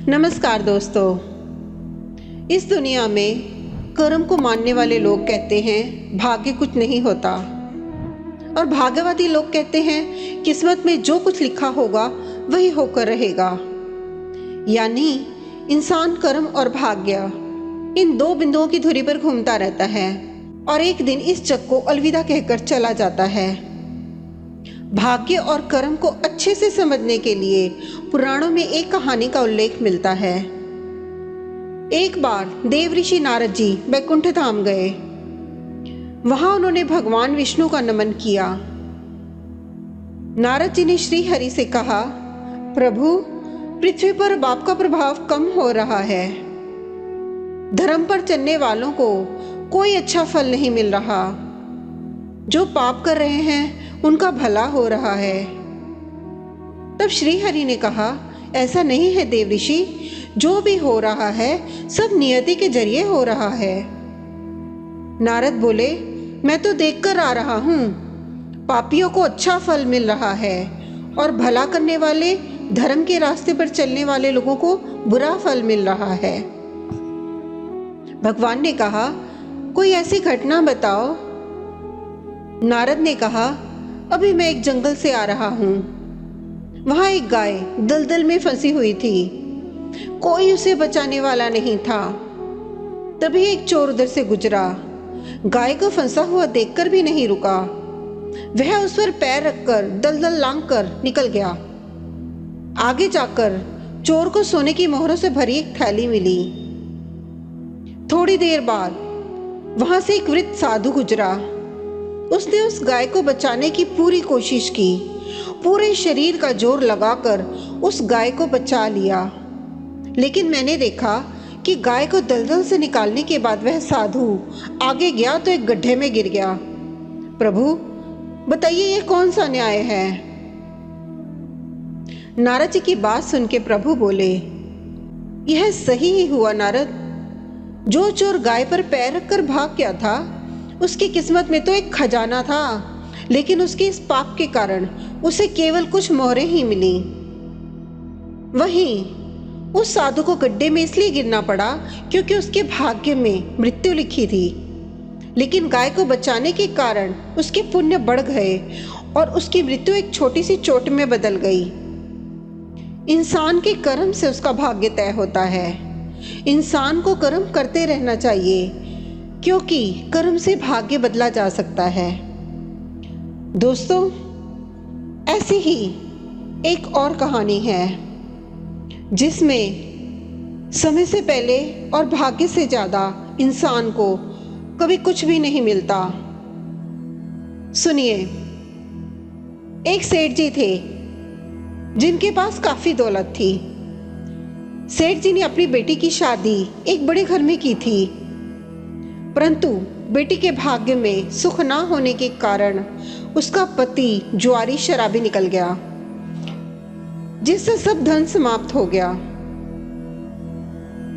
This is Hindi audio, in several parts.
नमस्कार दोस्तों। इस दुनिया में कर्म को मानने वाले लोग कहते हैं भाग्य कुछ नहीं होता, और भाग्यवादी लोग कहते हैं किस्मत में जो कुछ लिखा होगा वही होकर रहेगा। यानी इंसान कर्म और भाग्य इन दो बिंदुओं की धुरी पर घूमता रहता है और एक दिन इस जग को अलविदा कहकर चला जाता है। भाग्य और कर्म को अच्छे से समझने के लिए पुराणों में एक कहानी का उल्लेख मिलता है। एक बार देव ऋषि नारद जी बैकुंठ धाम गए। वहां उन्होंने भगवान विष्णु का नमन किया। नारद जी ने श्री हरि से कहा, प्रभु, पृथ्वी पर पाप का प्रभाव कम हो रहा है। धर्म पर चलने वालों को कोई अच्छा फल नहीं मिल रहा। जो पाप कर रहे हैं उनका भला हो रहा है। तब श्री हरि ने कहा, ऐसा नहीं है देव ऋषि, जो भी हो रहा है सब नियति के जरिए हो रहा है। नारद बोले, मैं तो देखकर आ रहा हूँ, पापियों को अच्छा फल मिल रहा है और भला करने वाले, धर्म के रास्ते पर चलने वाले लोगों को बुरा फल मिल रहा है। भगवान ने कहा, कोई ऐसी घटना बताओ। नारद ने कहा, अभी मैं एक जंगल से आ रहा हूँ। वहां एक गाय दलदल में फंसी हुई थी। कोई उसे बचाने वाला नहीं था। तभी एक चोर उधर से गुजरा। गाय को फंसा हुआ देखकर भी नहीं रुका। वह उस पर पैर रखकर दलदल लांघकर निकल गया। आगे जाकर चोर को सोने की मोहरों से भरी एक थैली मिली। थोड़ी देर बाद वहां से एक वृद्ध साधु गुजरा। उसने उस गाय को बचाने की पूरी कोशिश की। पूरे शरीर का जोर लगाकर उस गाय को बचा लिया। लेकिन मैंने देखा कि गाय को दलदल से निकालने के बाद वह साधु आगे गया तो एक गड्ढे में गिर गया। प्रभु, बताइए ये कौन सा न्याय है? नारद जी की बात सुन के प्रभु बोले, यह सही ही हुआ नारद। जो चोर गाय पर पैर रखकर भाग गया था उसकी किस्मत में तो एक खजाना था, लेकिन उसके इस पाप के कारण उसे केवल कुछ मोहरें ही मिली। वहीं उस साधु को गड्ढे में इसलिए गिरना पड़ा क्योंकि उसके भाग्य में मृत्यु लिखी थी। लेकिन गाय को बचाने के कारण उसके पुण्य बढ़ गए और उसकी मृत्यु एक छोटी सी चोट में बदल गई। इंसान के कर्म से उसका भाग्य तय होता है। इंसान को कर्म करते रहना चाहिए, क्योंकि कर्म से भाग्य बदला जा सकता है। दोस्तों, ऐसी ही एक और कहानी है जिसमें समय से पहले और भाग्य से ज़्यादा इंसान को कभी कुछ भी नहीं मिलता। सुनिए। एक सेठ जी थे जिनके पास काफ़ी दौलत थी। सेठ जी ने अपनी बेटी की शादी एक बड़े घर में की थी, परंतु बेटी के भाग्य में सुख ना होने के कारण उसका पति जुआरी शराबी निकल गया, जिससे सब धन समाप्त हो गया।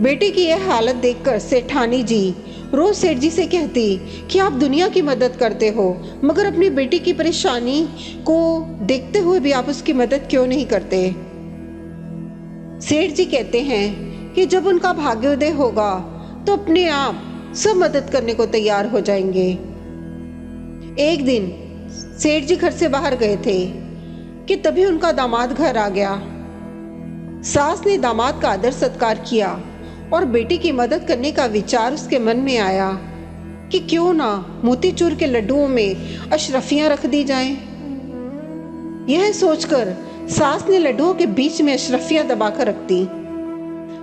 बेटी की यह हालत देखकर सेठानी जी रोज सेठ जी से कहती कि आप दुनिया की मदद करते हो, मगर अपनी बेटी की परेशानी को देखते हुए भी आप उसकी मदद क्यों नहीं करते? सेठ जी कहते हैं कि जब उनका भाग्योदय होगा तो अपने आप सब मदद करने को तैयार हो जाएंगे। एक दिन सेठ जी घर से बाहर गए थे कि तभी उनका दामाद घर आ गया। सास ने दामाद का आदर सत्कार किया और बेटी की मदद करने का विचार उसके मन में आया कि क्यों ना मोतीचूर के लड्डुओं में अशरफियां रख दी जाएं। यह सोचकर सास ने लड्डुओं के बीच में अशरफियां दबाकर रख दी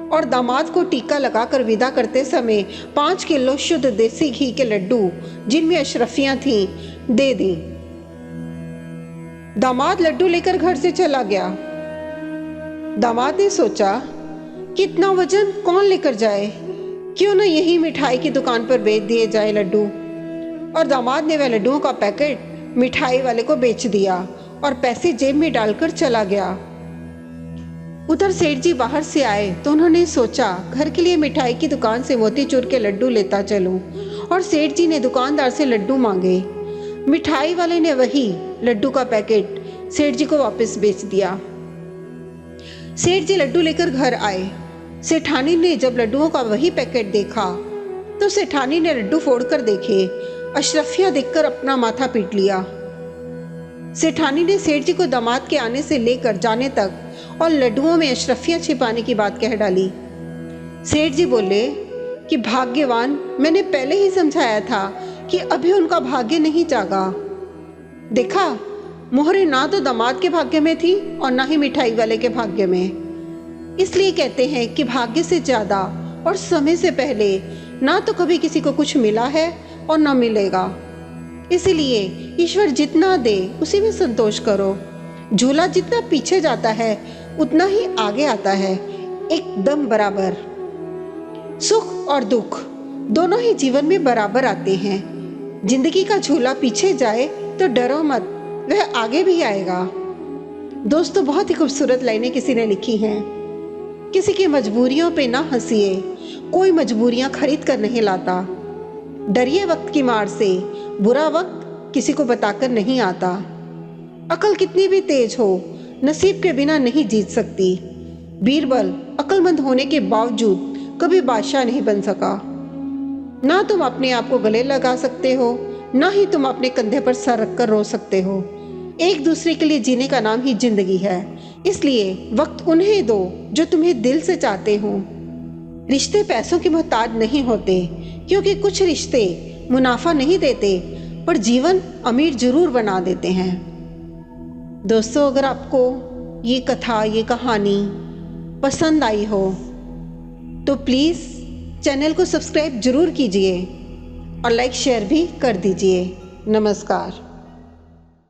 और दामाद को टीका लगाकर विदा करते समय 5 किलो शुद्ध देसी घी के लड्डू जिनमें अशरफियां थीं दे दी। दामाद लड्डू लेकर घर से चला गया। दामाद ने सोचा कि इतना वजन कौन लेकर जाए, क्यों ना यही मिठाई की दुकान पर बेच दिए जाए लड्डू। और दामाद ने वह लड्डुओं का पैकेट मिठाई वाले को बेच दिया और पैसे जेब में डालकर चला गया। उधर सेठ जी बाहर से आए तो उन्होंने सोचा घर के लिए मिठाई की दुकान से मोतीचूर के लड्डू लेता चलूं, और सेठ जी ने दुकानदार से लड्डू मांगे। मिठाई वाले ने वही लड्डू का पैकेट सेठ जी को वापस बेच दिया। सेठ जी लड्डू लेकर घर आए सेठानी ने जब लड्डुओं का वही पैकेट देखा तो सेठानी ने लड्डू फोड़कर देखे। अशरफियां देखकर अपना माथा पीट लिया। सेठानी ने सेठ जी को दामाद के आने से लेकर जाने तक और लड्डुओं में अशरफियां छिपाने की बात कह डाली। सेठ जी बोले कि भाग्यवान, मैंने पहले ही समझाया था कि अभी उनका भाग्य नहीं जागा। देखा, मोहरे ना तो दामाद के भाग्य में थी और ना ही मिठाई वाले के भाग्य में। इसलिए कहते हैं कि भाग्य से ज्यादा और समय से पहले ना तो कभी किसी को कुछ मिला है और ना मिलेगा। इसीलिए ईश्वर जितना दे उसी में संतोष करो। झूला जितना पीछे जाता है उतना ही आगे आता है, एकदम बराबर। सुख और दुख दोनों ही जीवन में बराबर आते हैं। जिंदगी का झूला पीछे जाए तो डरो मत, वह आगे भी आएगा। दोस्तों, बहुत ही खूबसूरत लाइनें किसी ने लिखी हैं। किसी की मजबूरियों पे ना हंसिए, कोई मजबूरियां खरीद कर नहीं लाता। डरिए वक्त की मार से, बुरा वक्त किसी को बताकर नहीं आता। अकल कितनी भी तेज हो, नसीब के बिना नहीं जीत सकती। बीरबल अक्लमंद होने के बावजूद कभी बादशाह नहीं बन सका। ना तुम अपने आप को गले लगा सकते हो, ना ही तुम अपने कंधे पर सर रखकर रो सकते हो। एक दूसरे के लिए जीने का नाम ही जिंदगी है। इसलिए वक्त उन्हें दो जो तुम्हें दिल से चाहते हो। रिश्ते पैसों की मोहताज नहीं होते, क्योंकि कुछ रिश्ते मुनाफा नहीं देते पर जीवन अमीर जरूर बना देते हैं। दोस्तों, अगर आपको ये कथा, ये कहानी पसंद आई हो तो प्लीज़ चैनल को सब्सक्राइब जरूर कीजिए और लाइक शेयर भी कर दीजिए। नमस्कार।